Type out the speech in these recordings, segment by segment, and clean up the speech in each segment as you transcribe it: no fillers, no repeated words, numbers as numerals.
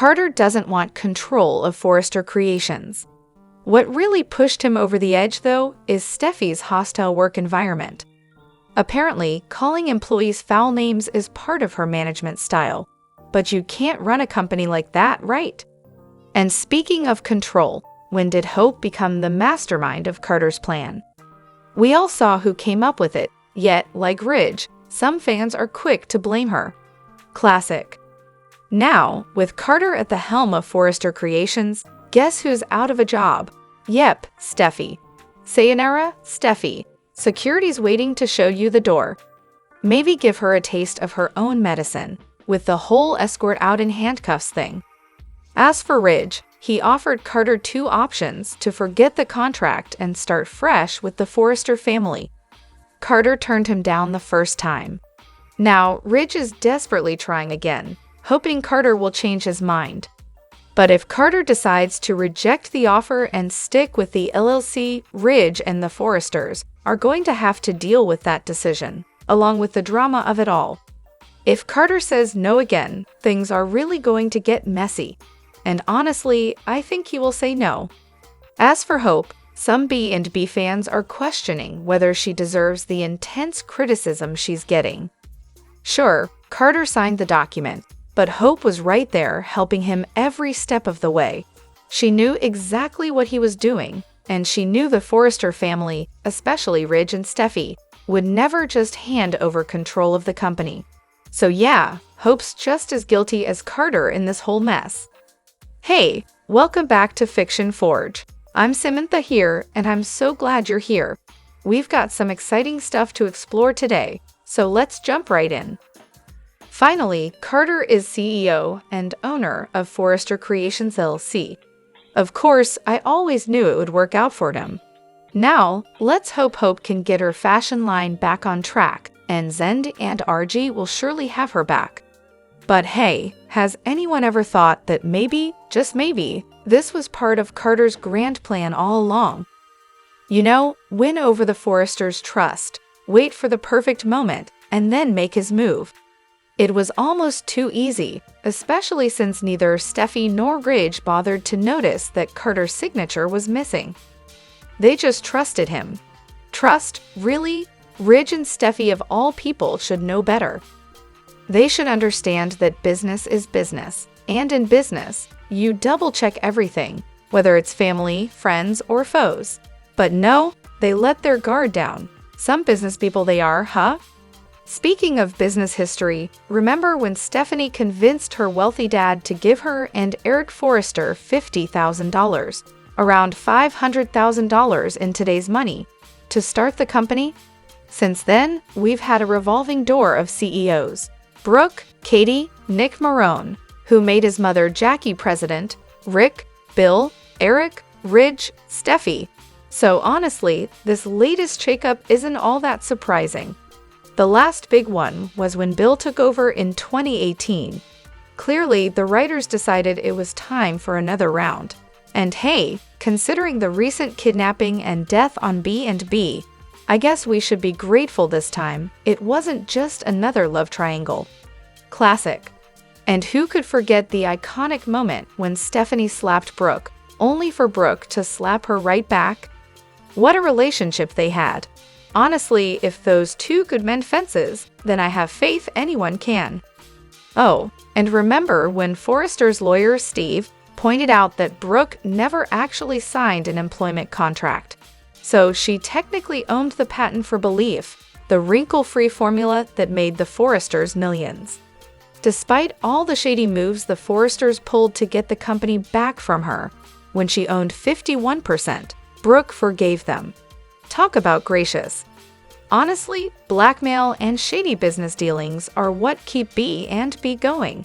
Carter doesn't want control of Forrester Creations. What really pushed him over the edge, though, is Steffy's hostile work environment. Apparently, calling employees foul names is part of her management style. But you can't run a company like that, right? And speaking of control, when did Hope become the mastermind of Carter's plan? We all saw who came up with it, yet, like Ridge, some fans are quick to blame her. Classic. Now, with Carter at the helm of Forrester Creations, guess who's out of a job? Yep, Steffy. Sayonara, Steffy. Security's waiting to show you the door. Maybe give her a taste of her own medicine, with the whole escort out in handcuffs thing. As for Ridge, he offered Carter two options to forget the contract and start fresh with the Forrester family. Carter turned him down the first time. Now, Ridge is desperately trying again, hoping Carter will change his mind. But if Carter decides to reject the offer and stick with the LLC, Ridge and the Forresters are going to have to deal with that decision, along with the drama of it all. If Carter says no again, things are really going to get messy. And honestly, I think he will say no. As for Hope, some B&B fans are questioning whether she deserves the intense criticism she's getting. Sure, Carter signed the document, but Hope was right there helping him every step of the way. She knew exactly what he was doing, and she knew the Forrester family, especially Ridge&Steffy, would never just hand over control of the company. So yeah, Hope's just as guilty as Carter in this whole mess. Hey, welcome back to Fiction Forge. I'm Samantha here, and I'm so glad you're here. We've got some exciting stuff to explore today, so let's jump right in. Finally, Carter is CEO and owner of Forrester Creations LLC. Of course, I always knew it would work out for him. Now, let's hope Hope can get her fashion line back on track, and Zend and RG will surely have her back. But hey, has anyone ever thought that maybe, just maybe, this was part of Carter's grand plan all along? You know, win over the Forresters' trust, wait for the perfect moment, and then make his move. It was almost too easy, especially since neither Steffy nor Ridge bothered to notice that Carter's signature was missing. They just trusted him. Trust? Really? Ridge&Steffy of all people should know better. They should understand that business is business, and in business, you double-check everything, whether it's family, friends, or foes. But no, they let their guard down. Some business people they are, huh? Speaking of business history, remember when Stephanie convinced her wealthy dad to give her and Eric Forrester $50,000, around $500,000 in today's money, to start the company? Since then, we've had a revolving door of CEOs. Brooke, Katie, Nick Marone, who made his mother Jackie president, Rick, Bill, Eric, Ridge, Steffy. So honestly, this latest shakeup isn't all that surprising. The last big one was when Bill took over in 2018. Clearly, the writers decided it was time for another round. And hey, considering the recent kidnapping and death on B&B, I guess we should be grateful this time it wasn't just another love triangle. Classic. And who could forget the iconic moment when Stephanie slapped Brooke, only for Brooke to slap her right back? What a relationship they had. Honestly, if those two could mend fences, then I have faith anyone can. Oh, and remember when Forrester's lawyer, Steve, pointed out that Brooke never actually signed an employment contract. So she technically owned the patent for Belief, the wrinkle-free formula that made the Forresters millions. Despite all the shady moves the Forresters pulled to get the company back from her, when she owned 51%, Brooke forgave them. Talk about gracious. Honestly, blackmail and shady business dealings are what keep B&B going.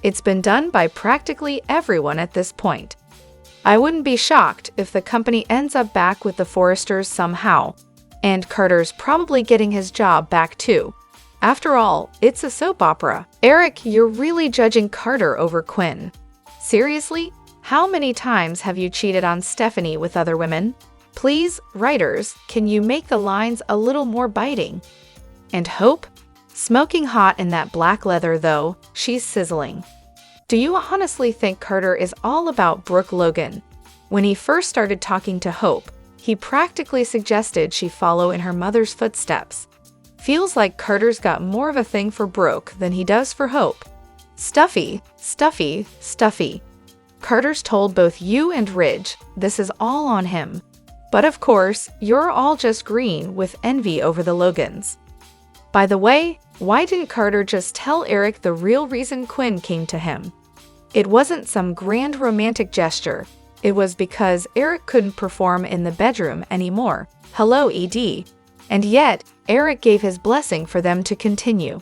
It's been done by practically everyone at this point. I wouldn't be shocked if the company ends up back with the Forresters somehow, and Carter's probably getting his job back too. After all, it's a soap opera. Eric, you're really judging Carter over Quinn. Seriously? How many times have you cheated on Stephanie with other women? Please, writers, can you make the lines a little more biting? And Hope? Smoking hot in that black leather though, she's sizzling. Do you honestly think Carter is all about Brooke Logan? When he first started talking to Hope, he practically suggested she follow in her mother's footsteps. Feels like Carter's got more of a thing for Brooke than he does for Hope. Stuffy, stuffy, stuffy. Carter's told both you and Ridge this is all on him. But of course, you're all just green with envy over the Logans. By the way, why didn't Carter just tell Eric the real reason Quinn came to him? It wasn't some grand romantic gesture. It was because Eric couldn't perform in the bedroom anymore. Hello, ED. And yet, Eric gave his blessing for them to continue.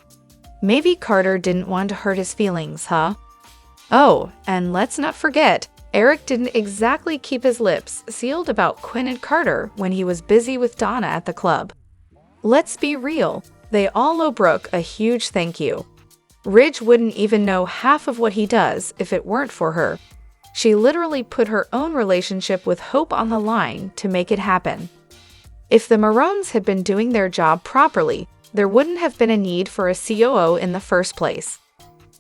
Maybe Carter didn't want to hurt his feelings, huh? Oh, and let's not forget, Eric didn't exactly keep his lips sealed about Quinn and Carter when he was busy with Donna at the club. Let's be real, they all owe Brooke a huge thank you. Ridge wouldn't even know half of what he does if it weren't for her. She literally put her own relationship with Hope on the line to make it happen. If the Maroons had been doing their job properly, there wouldn't have been a need for a COO in the first place.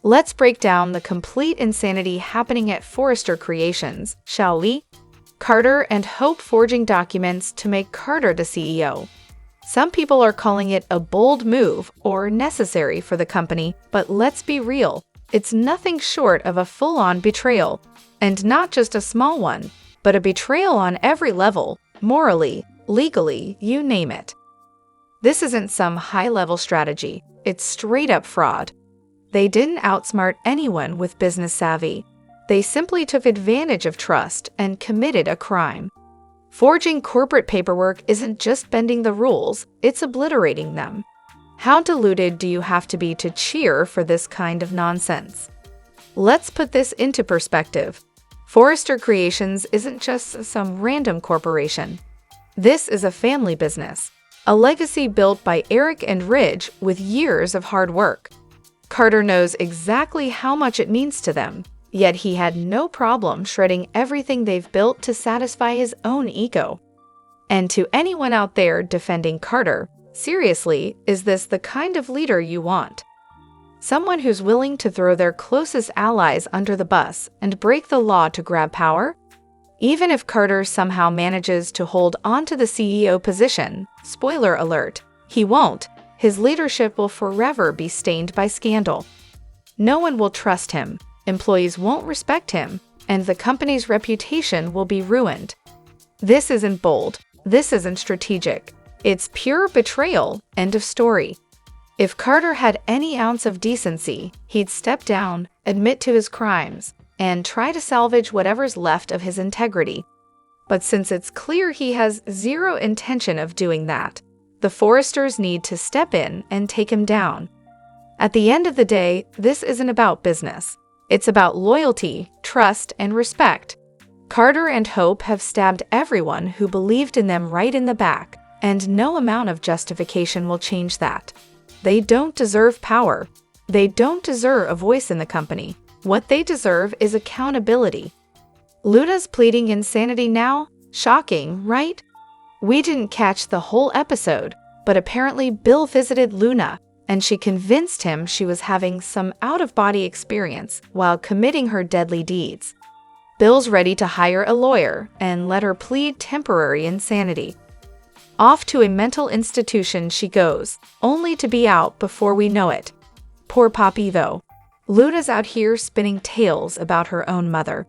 Let's break down the complete insanity happening at Forrester Creations, shall we? Carter and Hope forging documents to make Carter the CEO. Some people are calling it a bold move or necessary for the company, but let's be real, it's nothing short of a full-on betrayal. And not just a small one, but a betrayal on every level, morally, legally, you name it. This isn't some high-level strategy, it's straight-up fraud. They didn't outsmart anyone with business savvy. They simply took advantage of trust and committed a crime. Forging corporate paperwork isn't just bending the rules, it's obliterating them. How deluded do you have to be to cheer for this kind of nonsense? Let's put this into perspective. Forrester Creations isn't just some random corporation. This is a family business, a legacy built by Eric and Ridge with years of hard work. Carter knows exactly how much it means to them, yet he had no problem shredding everything they've built to satisfy his own ego. And to anyone out there defending Carter, seriously, is this the kind of leader you want? Someone who's willing to throw their closest allies under the bus and break the law to grab power? Even if Carter somehow manages to hold on to the CEO position, spoiler alert, he won't. His leadership will forever be stained by scandal. No one will trust him, employees won't respect him, and the company's reputation will be ruined. This isn't bold, this isn't strategic. It's pure betrayal, end of story. If Carter had any ounce of decency, he'd step down, admit to his crimes, and try to salvage whatever's left of his integrity. But since it's clear he has zero intention of doing that, the Forresters need to step in and take him down. At the end of the day, this isn't about business. It's about loyalty, trust, and respect. Carter and Hope have stabbed everyone who believed in them right in the back, and no amount of justification will change that. They don't deserve power. They don't deserve a voice in the company. What they deserve is accountability. Luna's pleading insanity now? Shocking, right? We didn't catch the whole episode, but apparently Bill visited Luna, and she convinced him she was having some out-of-body experience while committing her deadly deeds. Bill's ready to hire a lawyer and let her plead temporary insanity. Off to a mental institution she goes, only to be out before we know it. Poor Poppy, though. Luna's out here spinning tales about her own mother.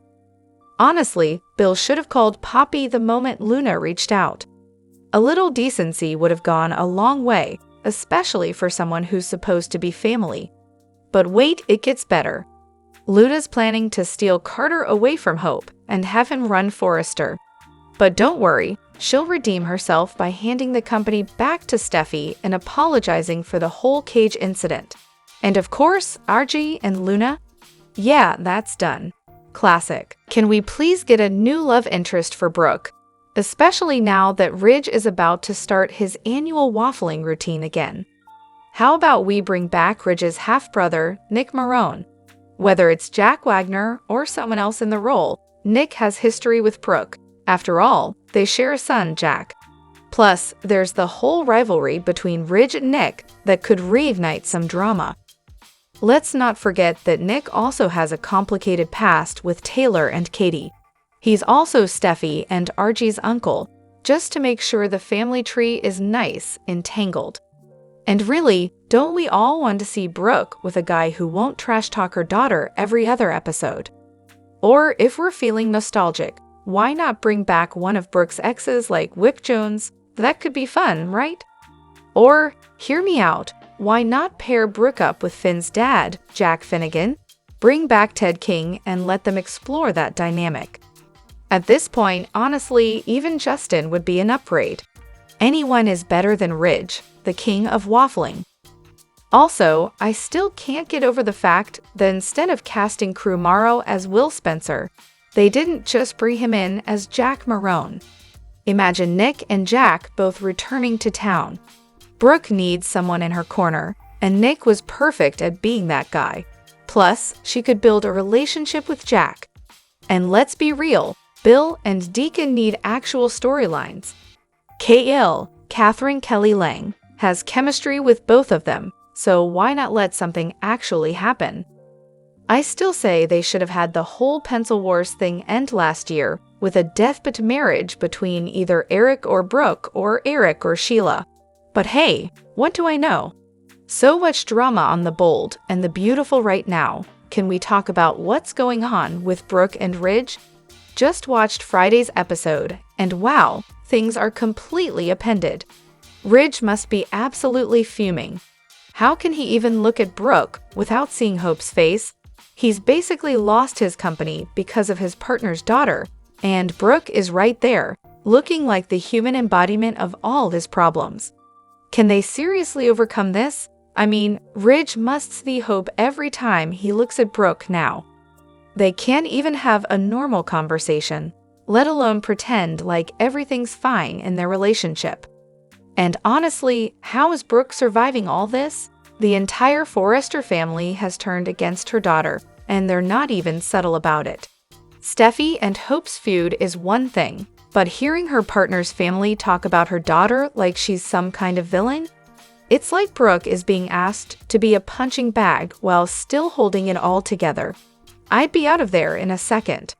Honestly, Bill should have called Poppy the moment Luna reached out. A little decency would have gone a long way, especially for someone who's supposed to be family. But wait, it gets better. Luna's planning to steal Carter away from Hope and have him run Forrester. But don't worry, she'll redeem herself by handing the company back to Steffy and apologizing for the whole cage incident. And of course, RG and Luna? Yeah, that's done. Classic. Can we please get a new love interest for Brooke? Especially now that Ridge is about to start his annual waffling routine again. How about we bring back Ridge's half-brother, Nick Marone? Whether it's Jack Wagner or someone else in the role, Nick has history with Brooke. After all, they share a son, Jack. Plus, there's the whole rivalry between Ridge and Nick that could reignite some drama. Let's not forget that Nick also has a complicated past with Taylor and Katie. He's also Steffy and Archie's uncle, just to make sure the family tree is nice and tangled. And really, don't we all want to see Brooke with a guy who won't trash talk her daughter every other episode? Or if we're feeling nostalgic, why not bring back one of Brooke's exes like Whip Jones? That could be fun, right? Or, hear me out, why not pair Brooke up with Finn's dad, Jack Finnegan? Bring back Ted King and let them explore that dynamic. At this point, honestly, even Justin would be an upgrade. Anyone is better than Ridge, the king of waffling. Also, I still can't get over the fact that instead of casting Crew Morrow as Will Spencer, they didn't just bring him in as Jack Marone. Imagine Nick and Jack both returning to town. Brooke needs someone in her corner, and Nick was perfect at being that guy. Plus, she could build a relationship with Jack. And let's be real, Bill and Deacon need actual storylines. KL, Catherine Kelly Lang, has chemistry with both of them, so why not let something actually happen? I still say they should have had the whole Pencil Wars thing end last year with a deathbed marriage between either Eric or Brooke or Eric or Sheila. But hey, what do I know? So much drama on the Bold and the Beautiful right now. Can we talk about what's going on with Brooke and Ridge? Just watched Friday's episode, and wow, things are completely appended. Ridge must be absolutely fuming. How can he even look at Brooke without seeing Hope's face? He's basically lost his company because of his partner's daughter, and Brooke is right there, looking like the human embodiment of all his problems. Can they seriously overcome this? I mean, Ridge must see Hope every time he looks at Brooke now. They can't even have a normal conversation, let alone pretend like everything's fine in their relationship. And honestly, how is Brooke surviving all this? The entire Forrester family has turned against her daughter, and they're not even subtle about it. Steffy and Hope's feud is one thing, but hearing her partner's family talk about her daughter like she's some kind of villain? It's like Brooke is being asked to be a punching bag while still holding it all together. I'd be out of there in a second.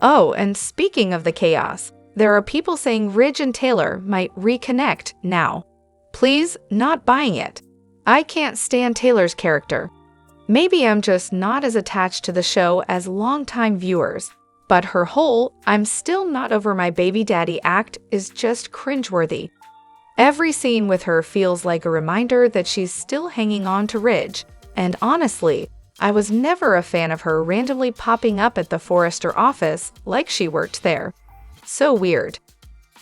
Oh, and speaking of the chaos, there are people saying Ridge and Taylor might reconnect now. Please, not buying it. I can't stand Taylor's character. Maybe I'm just not as attached to the show as longtime viewers, but her whole "I'm still not over my baby daddy" act is just cringeworthy. Every scene with her feels like a reminder that she's still hanging on to Ridge, and honestly, I was never a fan of her randomly popping up at the Forrester office like she worked there. So weird.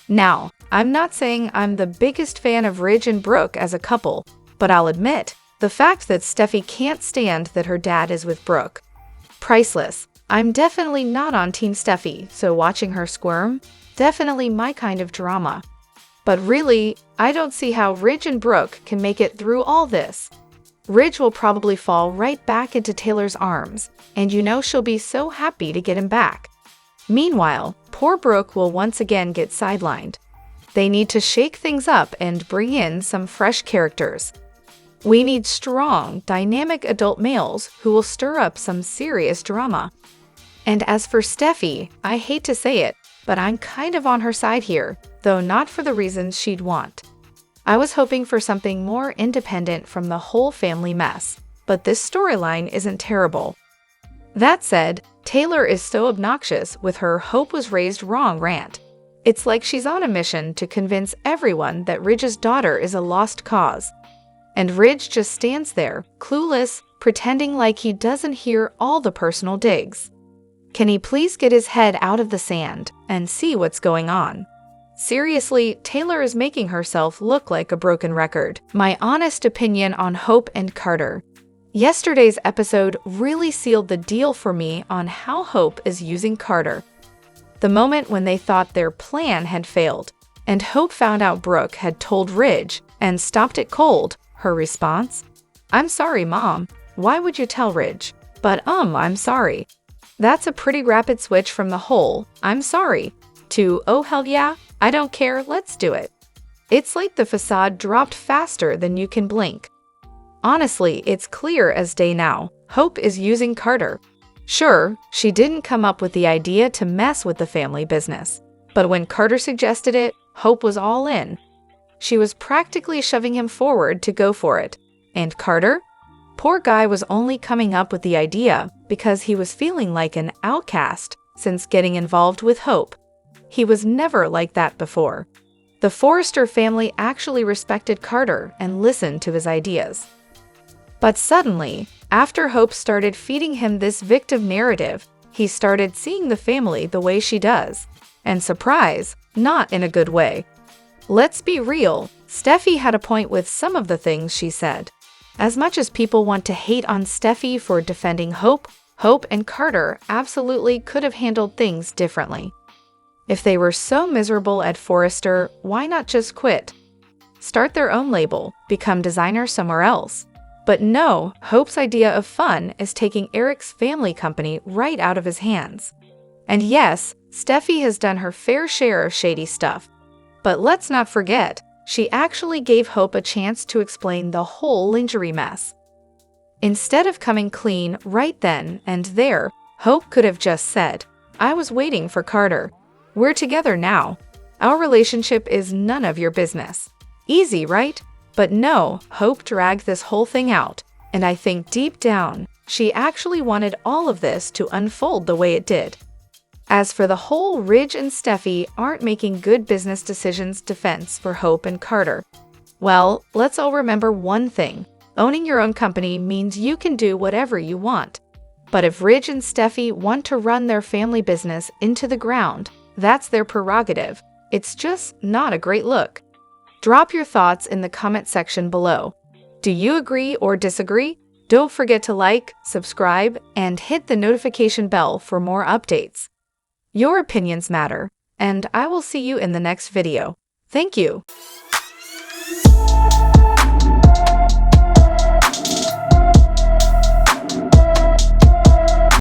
Now, I'm not saying I'm the biggest fan of Ridge and Brooke as a couple, but I'll admit, the fact that Steffy can't stand that her dad is with Brooke. Priceless. I'm definitely not on Team Steffy, so watching her squirm, definitely my kind of drama. But really, I don't see how Ridge and Brooke can make it through all this. Ridge will probably fall right back into Taylor's arms, and you know she'll be so happy to get him back. Meanwhile, poor Brooke will once again get sidelined. They need to shake things up and bring in some fresh characters. We need strong, dynamic adult males who will stir up some serious drama. And as for Steffy, I hate to say it, but I'm kind of on her side here, though not for the reasons she'd want. I was hoping for something more independent from the whole family mess, but this storyline isn't terrible. That said, Taylor is so obnoxious with her "Hope was raised wrong" rant. It's like she's on a mission to convince everyone that Ridge's daughter is a lost cause. And Ridge just stands there, clueless, pretending like he doesn't hear all the personal digs. Can he please get his head out of the sand and see what's going on? Seriously, Taylor is making herself look like a broken record. My honest opinion on Hope and Carter. Yesterday's episode really sealed the deal for me on how Hope is using Carter. The moment when they thought their plan had failed, and Hope found out Brooke had told Ridge and stopped it cold, her response? "I'm sorry, Mom. Why would you tell Ridge?" But I'm sorry. That's a pretty rapid switch from the whole "I'm sorry" to "oh hell yeah, I don't care, let's do it." It's like the facade dropped faster than you can blink. Honestly, it's clear as day now. Hope is using Carter. Sure, she didn't come up with the idea to mess with the family business. But when Carter suggested it, Hope was all in. She was practically shoving him forward to go for it. And Carter? Poor guy was only coming up with the idea because he was feeling like an outcast since getting involved with Hope. He was never like that before. The Forrester family actually respected Carter and listened to his ideas. But suddenly, after Hope started feeding him this victim narrative, he started seeing the family the way she does. And surprise, not in a good way. Let's be real, Steffy had a point with some of the things she said. As much as people want to hate on Steffy for defending Hope, Hope and Carter absolutely could have handled things differently. If they were so miserable at Forrester, why not just quit? Start their own label, become designers somewhere else. But no, Hope's idea of fun is taking Eric's family company right out of his hands. And yes, Steffy has done her fair share of shady stuff. But let's not forget, she actually gave Hope a chance to explain the whole lingerie mess. Instead of coming clean right then and there, Hope could have just said, "I was waiting for Carter. We're together now. Our relationship is none of your business." Easy, right? But no, Hope dragged this whole thing out, and I think deep down, she actually wanted all of this to unfold the way it did. As for the whole Ridge and Steffy aren't making good business decisions defense for Hope and Carter, well, let's all remember one thing. Owning your own company means you can do whatever you want. But if Ridge and Steffy want to run their family business into the ground, that's their prerogative. It's just not a great look. Drop your thoughts in the comment section below. Do you agree or disagree? Don't forget to like, subscribe, and hit the notification bell for more updates. Your opinions matter, and I will see you in the next video. Thank you.